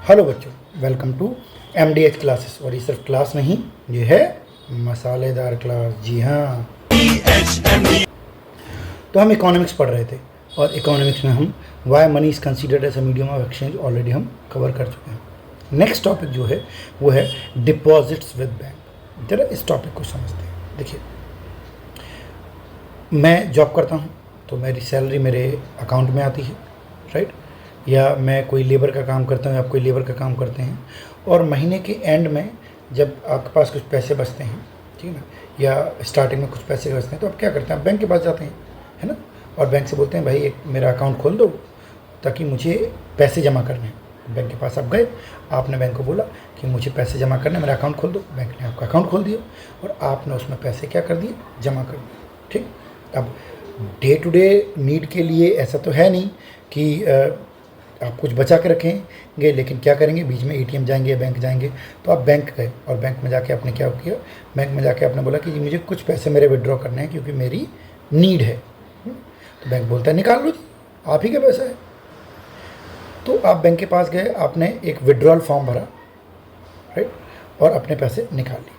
Hello बच्चों, welcome to MDH classes. और ये सिर्फ क्लास नहीं, ये है मसालेदार क्लास। जी हाँ, तो हम इकोनॉमिक्स पढ़ रहे थे और इकोनॉमिक्स में हम why money is considered as a medium of exchange already हम कवर कर चुके हैं। नेक्स्ट टॉपिक जो है वो है डिपॉजिट्स विद बैंक। जरा इस टॉपिक को समझते हैं। देखिए, मैं जॉब करता हूँ तो मेरी सैलरी मेरे अकाउंट में आती है, राइट? या मैं कोई लेबर का काम करता हूँ, आप कोई लेबर का काम करते हैं, और महीने के एंड में जब आपके पास कुछ पैसे बचते हैं, ठीक है ना, या स्टार्टिंग में कुछ पैसे बचते हैं, तो आप क्या करते हैं? आप बैंक के पास जाते हैं, है ना, और बैंक से बोलते हैं भाई एक मेरा अकाउंट खोल दो ताकि मुझे पैसे जमा करने हैं। बैंक के पास आप गए, आपने बैंक को बोला कि मुझे पैसे जमा करने, मेरा अकाउंट खोल दो। बैंक ने आपका अकाउंट खोल दिया और आपने उसमें पैसे क्या कर दिए? जमा कर दिए। ठीक, अब डे टू डे नीड के लिए ऐसा तो है नहीं कि आप कुछ बचा के रखेंगे, लेकिन क्या करेंगे? बीच में ATM जाएंगे, बैंक जाएंगे। तो आप बैंक गए और बैंक में जाके आपने क्या किया? बैंक में जाके आपने बोला कि जी मुझे कुछ पैसे मेरे विड्रॉ करने हैं क्योंकि मेरी नीड है। तो बैंक बोलता है निकाल लो जी, आप ही का पैसा है। तो आप बैंक के पास गए, आपने एक विड्रॉल फॉर्म भरा, राइट, और अपने पैसे निकाल लिए।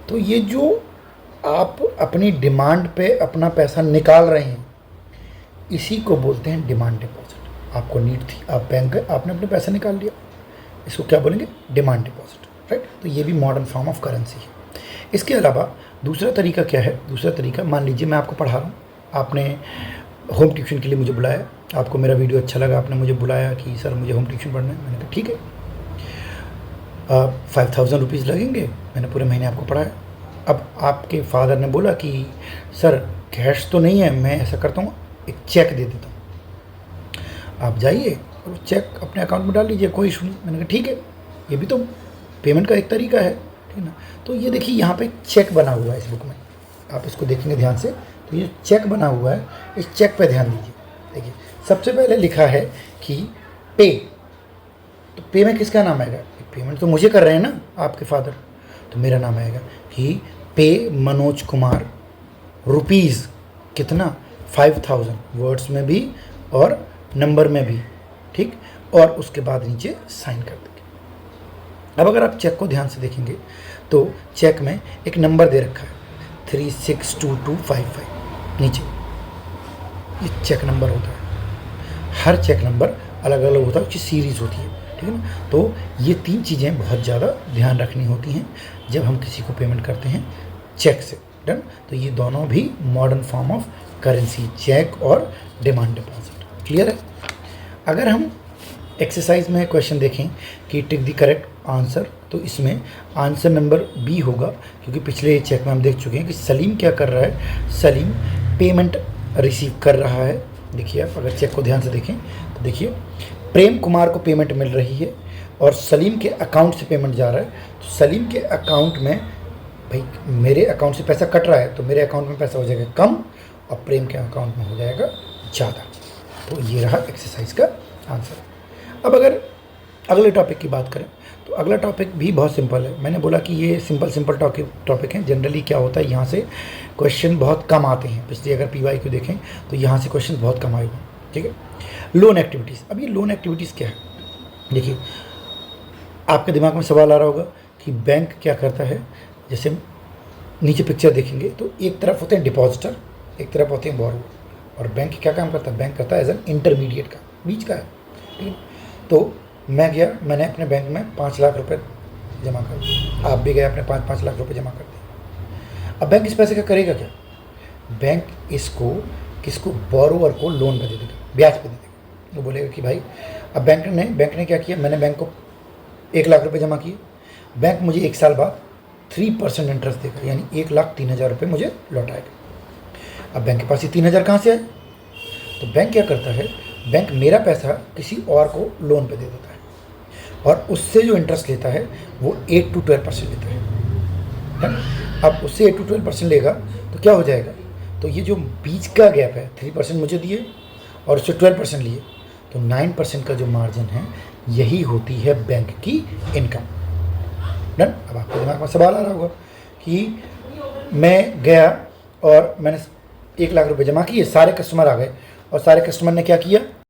तो ये जो आप अपनी डिमांड पे अपना पैसा निकाल रहे हैं, इसी को बोलते हैं डिमांड डिपॉजिट। आपको नीड थी, आप बैंक गए, आपने अपने पैसे निकाल लिया, इसको क्या बोलेंगे? Demand deposit, right? तो ये भी मॉडर्न फॉर्म ऑफ करेंसी है। इसके अलावा दूसरा तरीका क्या है? दूसरा तरीका, मान लीजिए मैं आपको पढ़ा रहा हूँ, आपने होम ट्यूशन के लिए मुझे बुलाया, आपको मेरा वीडियो अच्छा लगा, आपने मुझे बुलाया कि सर मुझे होम ट्यूशन पढ़ना है। मैंने कहा ठीक है, 5000 रुपीज़ लगेंगे, मैंने पूरे महीने आपको पढ़ाया। अब आपके फादर ने बोला कि सर कैश तो नहीं है, मैं ऐसा करता हूँ एक चेक दे देता हूँ, आप जाइए और चेक अपने अकाउंट में डाल लीजिए, कोई इशू नहीं। मैंने कहा ठीक है, ये भी तो पेमेंट का एक तरीका है, ठीक है ना। तो ये देखिए यहाँ पे चेक बना हुआ है इस बुक में, आप इसको देखेंगे ध्यान से, तो ये चेक बना हुआ है, इस चेक पे ध्यान दीजिए। देखिए सबसे पहले लिखा है कि पे, तो पे में किसका नाम आएगा? पेमेंट तो मुझे कर रहे हैं ना आपके फादर, तो मेरा नाम आएगा कि पे मनोज कुमार, रुपीज़ कितना? 5000, वर्ड्स में भी और नंबर में भी, ठीक। और उसके बाद नीचे साइन कर देंगे। अब अगर आप चेक को ध्यान से देखेंगे तो चेक में एक नंबर दे रखा है 362255 नीचे, ये चेक नंबर होता है। हर चेक नंबर अलग अलग होता है, उसकी सीरीज़ होती है, ठीक है ना। तो ये तीन चीज़ें बहुत ज़्यादा ध्यान रखनी होती हैं जब हम किसी को पेमेंट करते हैं चेक से। डन। तो ये दोनों भी modern form of currency, cheque और डिमांड डिपॉजिट। क्लियर है? अगर हम एक्सरसाइज में क्वेश्चन देखें कि टिक द करेक्ट आंसर, तो इसमें आंसर नंबर बी होगा, क्योंकि पिछले चेक में हम देख चुके हैं कि सलीम क्या कर रहा है? सलीम पेमेंट रिसीव कर रहा है। देखिए आप अगर चेक को ध्यान से देखें तो देखिए प्रेम कुमार को पेमेंट मिल रही है और सलीम के अकाउंट से पेमेंट जा रहा है। तो सलीम के अकाउंट में, भाई मेरे अकाउंट से पैसा कट रहा है तो मेरे अकाउंट में पैसा हो जाएगा कम और प्रेम के अकाउंट में हो जाएगा ज़्यादा। तो ये रहा एक्सरसाइज का आंसर। अब अगर अगले टॉपिक की बात करें तो अगला टॉपिक भी बहुत सिंपल है। मैंने बोला कि ये सिंपल टॉपिक हैं। जनरली क्या होता है, यहाँ से क्वेश्चन बहुत कम आते हैं। पिछले अगर PY को देखें तो यहाँ से क्वेश्चन बहुत कम आए हुए, ठीक है। Loan activities. अब ये लोन एक्टिविटीज़ क्या है? देखिए आपके दिमाग में सवाल आ रहा होगा कि बैंक क्या करता है। जैसे नीचे पिक्चर देखेंगे तो एक तरफ होते हैं डिपॉजिटर, एक तरफ होते हैं बोरोवर। और बैंक क्या काम करता है? बैंक करता है एज एन इंटरमीडिएट का, बीच का है, ठीक है। तो मैं गया, मैंने अपने बैंक में 5 लाख रुपए जमा कर दिए, आप भी गए अपने 5-5 लाख रुपए जमा कर दिए। अब बैंक इस पैसे का करेगा क्या? बैंक इसको किसको? बोरोवर को लोन पे दे देगा, ब्याज पे दे देगा। वो बोलेगा कि भाई, अब बैंक ने क्या किया? मैंने बैंक को 1 लाख रुपये जमा किए, बैंक मुझे 1 साल बाद 3% इंटरेस्ट देगा, यानी 1,03,000 रुपये मुझे लौटाएगा। अब बैंक के पास ये 3,000 कहाँ से आए? तो बैंक क्या करता है? बैंक मेरा पैसा किसी और को लोन पे दे देता है और उससे जो इंटरेस्ट लेता है वो 8 to 12% लेता है। अब उससे 8 to 12% लेगा तो क्या हो जाएगा? तो ये जो बीच का गैप है, 3% मुझे दिए और उससे 12% लिए, तो 9% का जो मार्जिन है यही होती है बैंक की इनकम। डन। अब आपके दिमाग में सवाल आ रहा होगा कि मैं गया और मैंने 1 लाख रुपए जमा किए, सारे कस्टमर आ गए और सारे कस्टमर ने क्या किया?